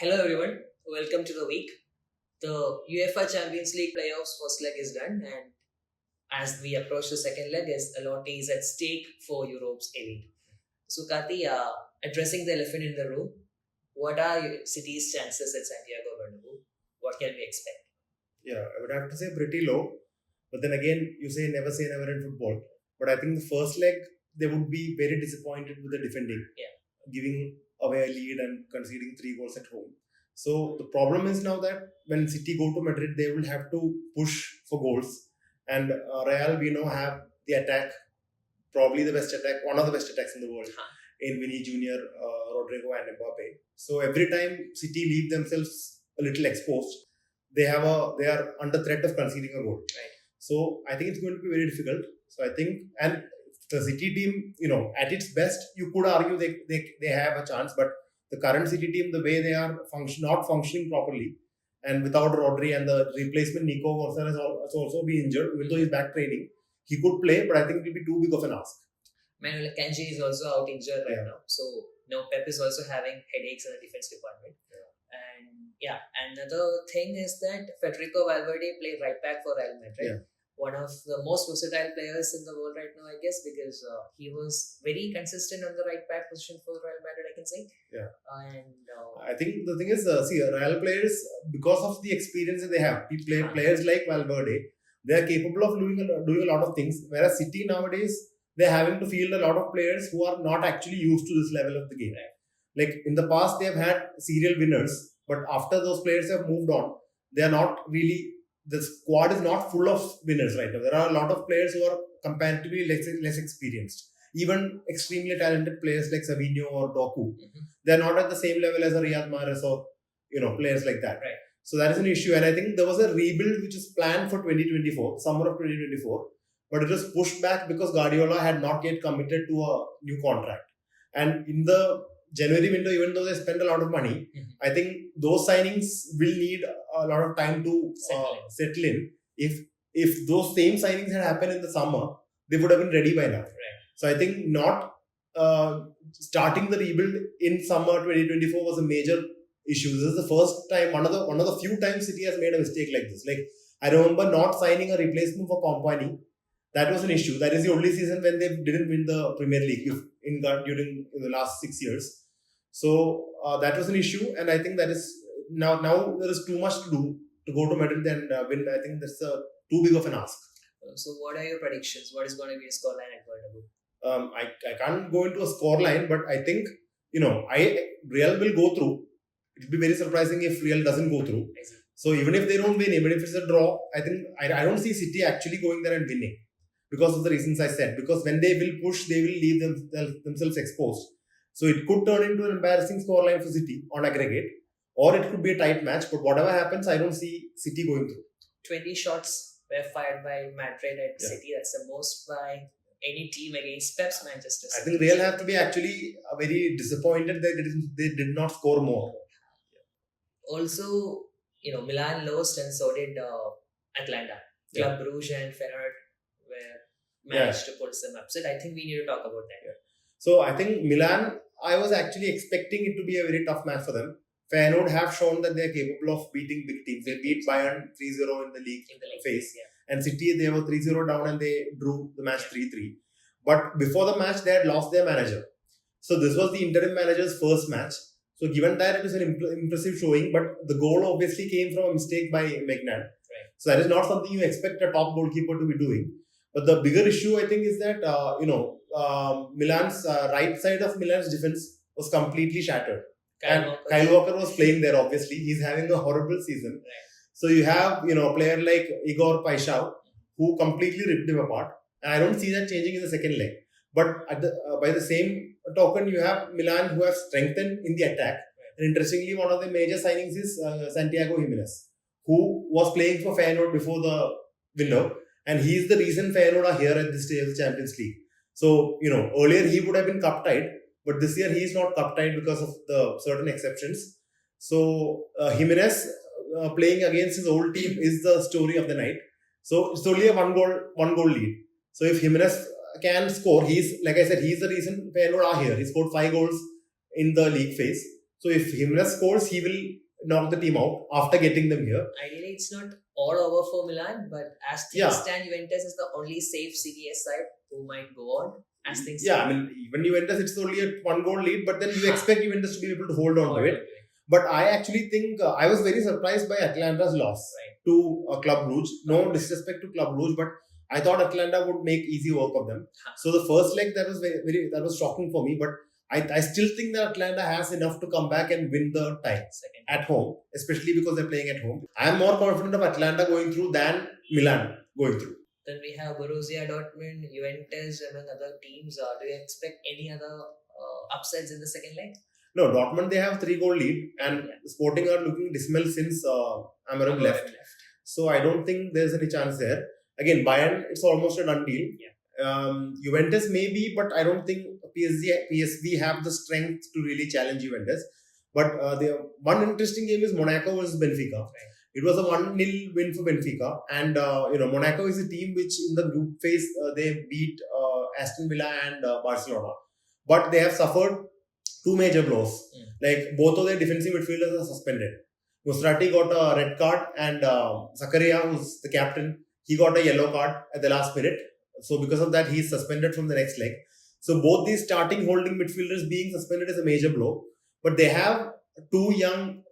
Hello everyone, welcome to the week. The UEFA Champions League playoffs first leg is done, and as we approach the second leg, a lot is at stake for Europe's elite. So, Kati, addressing the elephant in the room, what are City's chances at Santiago Bernabeu? What can we expect? Yeah, I would have to say pretty low. But then again, you say never in football. But I think the first leg, they would be very disappointed with the defending, giving away a lead and conceding 3 goals at home. So the problem is now that when City go to Madrid, they will have to push for goals. And Real, we know, have the attack, probably the best attack, one of the best attacks in the world, in Vinny Jr., Rodrigo, and Mbappe. So every time City leave themselves a little exposed, they are under threat of conceding a goal. Right. So I think it's going to be very difficult. So I think, and the City team, at its best, you could argue they have a chance, but the current City team, the way they are not functioning properly, and without Rodri and the replacement Nico Gonzalez has also been injured, even though he's back training, he could play, but I think it will be too big of an ask. Manuel Kanji is also out injured right now, so Pep is also having headaches in the defense department. And another thing is that Federico Valverde played right back for Real Madrid. One of the most versatile players in the world right now, I guess, because he was very consistent on the right back position for Real Madrid, I can say. I think the thing is, Real players, because of the experience that they have, players like Valverde, they are capable of doing a lot of things. Whereas City nowadays, they're having to field a lot of players who are not actually used to this level of the game. Like in the past, they have had serial winners, but after those players have moved on, they are not really. The squad is not full of winners right now. There are a lot of players who are comparatively less experienced. Even extremely talented players like Savinho or Doku, they are not at the same level as a Riyad Mahrez or players like that. Right. So that is an issue, and I think there was a rebuild which is planned for 2024, summer of 2024, but it was pushed back because Guardiola had not yet committed to a new contract. And in the January window, even though they spend a lot of money, I think those signings will need a lot of time to settle in. If those same signings had happened in the summer, they would have been ready by now. Right. So I think not starting the rebuild in summer 2024 was a major issue. This is the first time, one of the few times City has made a mistake like this. Like I remember not signing a replacement for Kompany. That was an issue. That is the only season when they didn't win the Premier League during the last 6 years. So that was an issue, and I think that is now there is too much to do to go to Madrid and win. I think that's too big of an ask. So what are your predictions? What is going to be a scoreline at Bernabeu? I can't go into a scoreline, but I think Real will go through. It will be very surprising if Real doesn't go through. So even if they don't win, even if it's a draw, I think I don't see City actually going there and winning because of the reasons I said. Because when they will push, they will leave themselves exposed. So it could turn into an embarrassing scoreline for City on aggregate, or it could be a tight match. But whatever happens, I don't see City going through. 20 shots were fired by Madrid at City. That's the most by any team against Pep's Manchester City. I think Real have to be actually very disappointed that they did not score more. Also, Milan lost and so did Atlanta. Club Brugge and Feyernood managed to pull some upset. I think we need to talk about that. So I think Milan, I was actually expecting it to be a very tough match for them. Feyenoord have shown that they are capable of beating big teams. They beat Bayern 3-0 in the league phase. And City, they were 3-0 down and they drew the match 3-3. But before the match, they had lost their manager. So this was the interim manager's first match. So given that, it was an impressive showing. But the goal obviously came from a mistake by Maignan. So that is not something you expect a top goalkeeper to be doing. But the bigger issue, I think, is that, Milan's right side of Milan's defense was completely shattered. Kyle Walker was playing there, obviously. He's having a horrible season. So you have, a player like Igor Paixão, who completely ripped him apart. And I don't see that changing in the second leg. But by the same token, you have Milan who have strengthened in the attack. And interestingly, one of the major signings is Santiago Jimenez, who was playing for Feyenoord before the window. And he is the reason Feyenoord are here at this stage of the Champions League. So, earlier he would have been cup tied, but this year he is not cup tied because of the certain exceptions. So, Jimenez playing against his old team is the story of the night. So, it's only a one goal lead. So, if Jimenez can score, like I said, he's the reason Feyenoord are here. He scored 5 goals in the league phase. So if Jimenez scores, he will knock the team out after getting them here. Ideally, it's not all over for Milan, but as things stand, Juventus is the only safe CDS side who might go on. As things stand. I mean, even Juventus, it's only a 1-goal lead, but then you expect Juventus to be able to hold on to it. But I actually think I was very surprised by Atlanta's loss to Club Brugge. No disrespect to Club Brugge, but I thought Atlanta would make easy work of them. So the first leg that was that was shocking for me, but I still think that Atlanta has enough to come back and win the tie at home, especially because they're playing at home. I'm more confident of Atlanta going through than Milan going through. Then we have Borussia Dortmund, Juventus, among other teams. Do you expect any other upsets in the second leg? No, Dortmund, they have 3-goal lead, and Sporting are looking dismal since Amarim left. So I don't think there's any chance there. Again, Bayern, it's almost a done deal. Juventus maybe, but I don't think PSV have the strength to really challenge Juventus. But the one interesting game is Monaco versus Benfica. It was a 1-0 win for Benfica, and Monaco is a team which in the group phase they beat Aston Villa and Barcelona, but they have suffered 2 major blows. Like both of their defensive midfielders are suspended. Musrati got a red card, and Zakaria, who's the captain, he got a yellow card at the last minute. So because of that, he is suspended from the next leg. So both these starting holding midfielders being suspended is a major blow. But they have 2 young,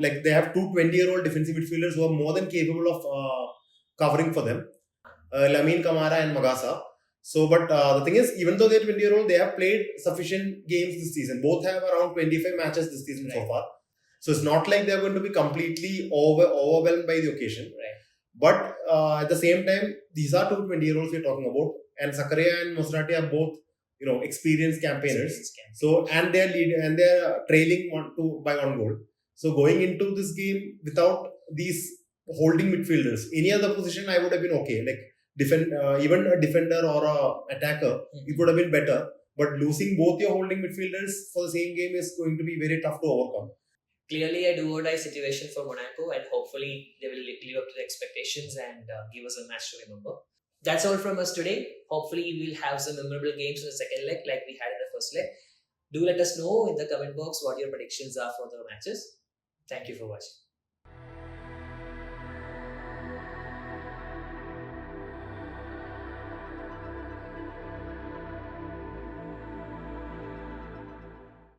they have 2 20-year-old defensive midfielders who are more than capable of covering for them. Lamine Camara and Magasa. So, but the thing is, even though they're 20-year-old, they have played sufficient games this season. Both have around 25 matches this season so far. So it's not like they're going to be completely overwhelmed by the occasion. But at the same time, these are 2 20-year-olds we're talking about, and Zakaria and Musrati are both experienced campaigners. So and they're trailing by 1 goal. So going into this game without these holding midfielders, any other position I would have been okay. Like even a defender or a attacker, it would have been better. But losing both your holding midfielders for the same game is going to be very tough to overcome. Clearly a do-or-die situation for Monaco, and hopefully they will live up to the expectations and give us a match to remember. That's all from us today. Hopefully we'll have some memorable games in the second leg like we had in the first leg. Do let us know in the comment box what your predictions are for the matches. Thank you for watching.